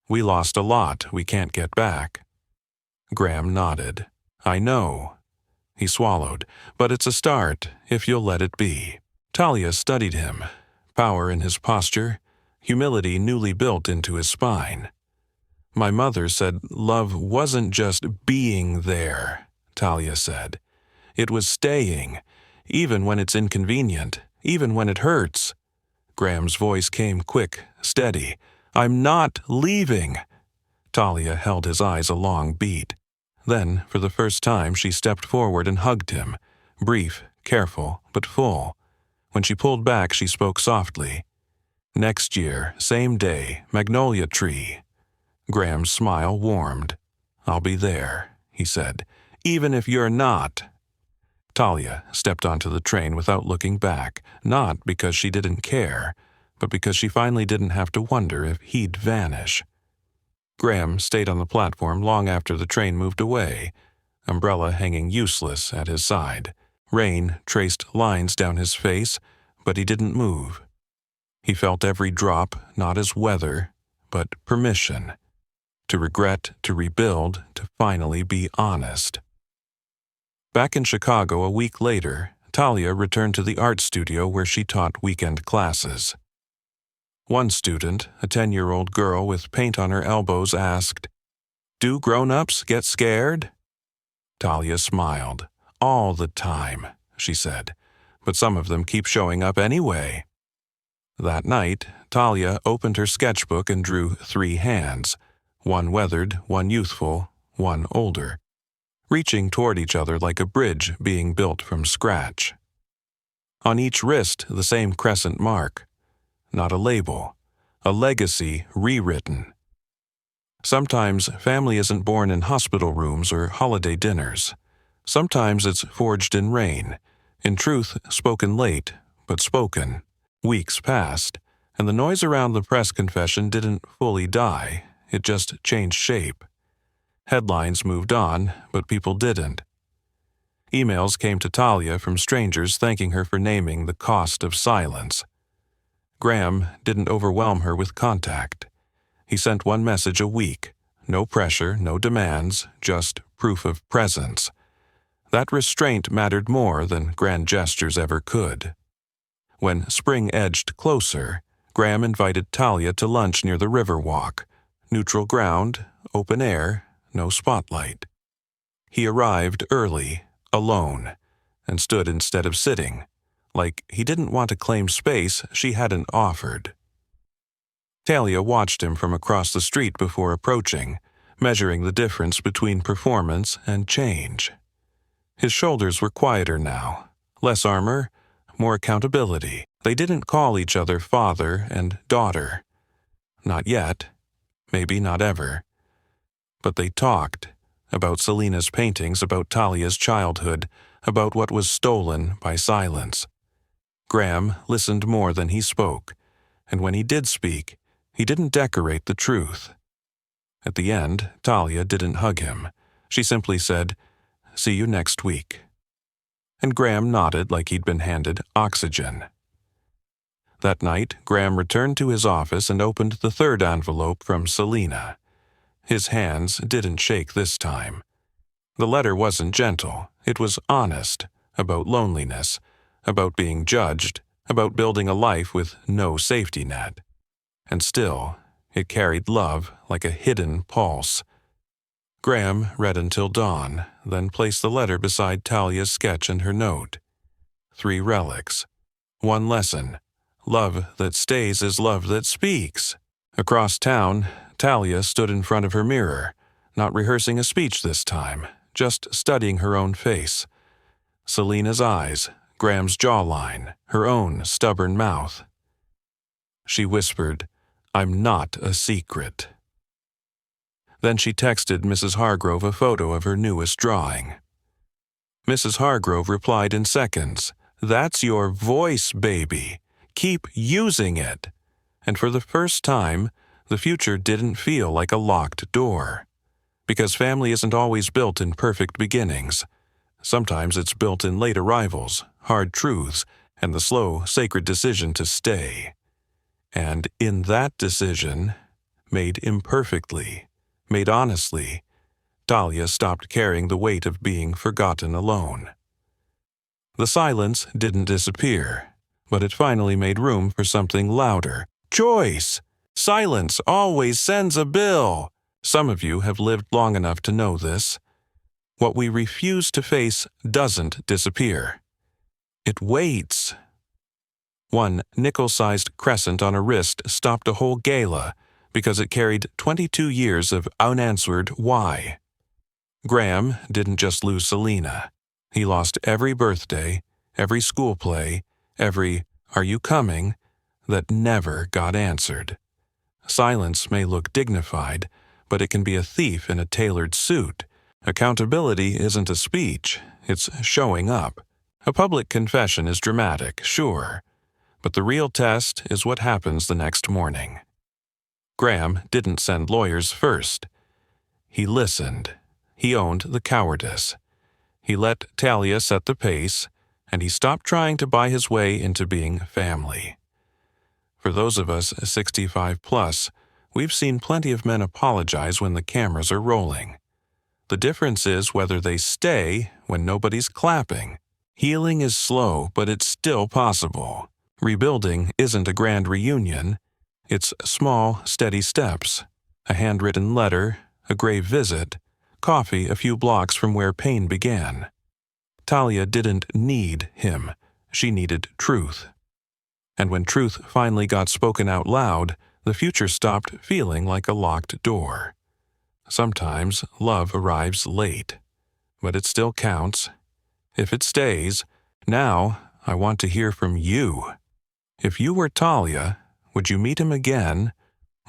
We lost a lot we can't get back. Graham nodded. I know. He swallowed. But it's a start, if you'll let it be. Talia studied him, power in his posture, humility newly built into his spine. My mother said love wasn't just being there, Talia said. It was staying, even when it's inconvenient, even when it hurts. Graham's voice came quick, steady. I'm not leaving. Talia held his eyes a long beat. Then, for the first time, she stepped forward and hugged him, brief, careful, but full. When she pulled back, she spoke softly. Next year, same day, magnolia tree. Graham's smile warmed. I'll be there, he said, even if you're not. Talia stepped onto the train without looking back, not because she didn't care, but because she finally didn't have to wonder if he'd vanish. Graham stayed on the platform long after the train moved away, umbrella hanging useless at his side. Rain traced lines down his face, but he didn't move. He felt every drop not as weather, but permission. To regret, to rebuild, to finally be honest. Back in Chicago a week later, Talia returned to the art studio where she taught weekend classes. One student, a 10-year-old girl with paint on her elbows, asked, Do grown-ups get scared? Talia smiled. All the time, she said, but some of them keep showing up anyway. That night, Talia opened her sketchbook and drew 3 hands, one weathered, one youthful, one older, reaching toward each other like a bridge being built from scratch. On each wrist, the same crescent mark. Not a label, a legacy rewritten. Sometimes family isn't born in hospital rooms or holiday dinners. Sometimes it's forged in rain, in truth spoken late, but spoken. Weeks passed, and the noise around the press confession didn't fully die, it just changed shape. Headlines moved on, but people didn't. Emails came to Talia from strangers thanking her for naming the cost of silence. Graham didn't overwhelm her with contact. He sent one message a week. No pressure, no demands, just proof of presence. That restraint mattered more than grand gestures ever could. When spring edged closer, Graham invited Talia to lunch near the Riverwalk. Neutral ground, open air, no spotlight. He arrived early, alone, and stood instead of sitting, like he didn't want to claim space she hadn't offered. Talia watched him from across the street before approaching, measuring the difference between performance and change. His shoulders were quieter now, less armor, more accountability. They didn't call each other father and daughter. Not yet, maybe not ever. But they talked, about Selina's paintings, about Talia's childhood, about what was stolen by silence. Graham listened more than he spoke, and when he did speak, He didn't decorate the truth. At the end, Talia didn't hug him. She simply said, "See you next week." And Graham nodded like he'd been handed oxygen. That night, Graham returned to his office and opened the third envelope from Selena. His hands didn't shake this time. The letter wasn't gentle. It was honest, about loneliness, about being judged, about building a life with no safety net. And still, it carried love like a hidden pulse. Graham read until dawn, then placed the letter beside Talia's sketch and her note. 3 relics. 1 lesson. Love that stays is love that speaks. Across town, Talia stood in front of her mirror, not rehearsing a speech this time, just studying her own face. Selena's eyes, Graham's jawline, her own stubborn mouth. She whispered, "I'm not a secret." Then she texted Mrs. Hargrove a photo of her newest drawing. Mrs. Hargrove replied in seconds, "That's your voice, baby. Keep using it." And for the first time, the future didn't feel like a locked door. Because family isn't always built in perfect beginnings. Sometimes it's built in late arrivals, hard truths, and the slow, sacred decision to stay. And in that decision, made imperfectly, made honestly, Talia stopped carrying the weight of being forgotten alone. The silence didn't disappear, but it finally made room for something louder. Choice! Silence always sends a bill! Some of you have lived long enough to know this. What we refuse to face doesn't disappear. It waits. One nickel-sized crescent on a wrist stopped a whole gala because it carried 22 years of unanswered why. Graham didn't just lose Selena. He lost every birthday, every school play, every "Are you coming?" that never got answered. Silence may look dignified, but it can be a thief in a tailored suit. Accountability isn't a speech, it's showing up. A public confession is dramatic, sure, but the real test is what happens the next morning. Graham didn't send lawyers first. He listened. He owned the cowardice. He let Talia set the pace, and he stopped trying to buy his way into being family. For those of us 65 plus, we've seen plenty of men apologize when the cameras are rolling. The difference is whether they stay when nobody's clapping. Healing is slow, but it's still possible. Rebuilding isn't a grand reunion. It's small, steady steps. A handwritten letter, a grave visit, coffee a few blocks from where pain began. Talia didn't need him. She needed truth. And when truth finally got spoken out loud, the future stopped feeling like a locked door. Sometimes love arrives late, but it still counts. If it stays, now I want to hear from you. If you were Talia, would you meet him again,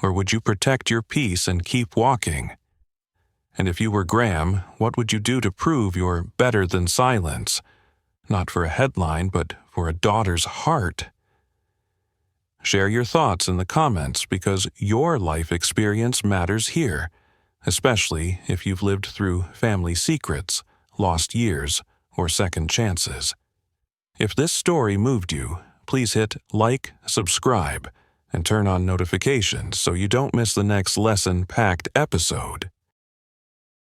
or would you protect your peace and keep walking? And if you were Graham, what would you do to prove you're better than silence? Not for a headline, but for a daughter's heart. Share your thoughts in the comments because your life experience matters here, especially if you've lived through family secrets, lost years, or second chances. If this story moved you, please hit like, subscribe, and turn on notifications so you don't miss the next lesson-packed episode.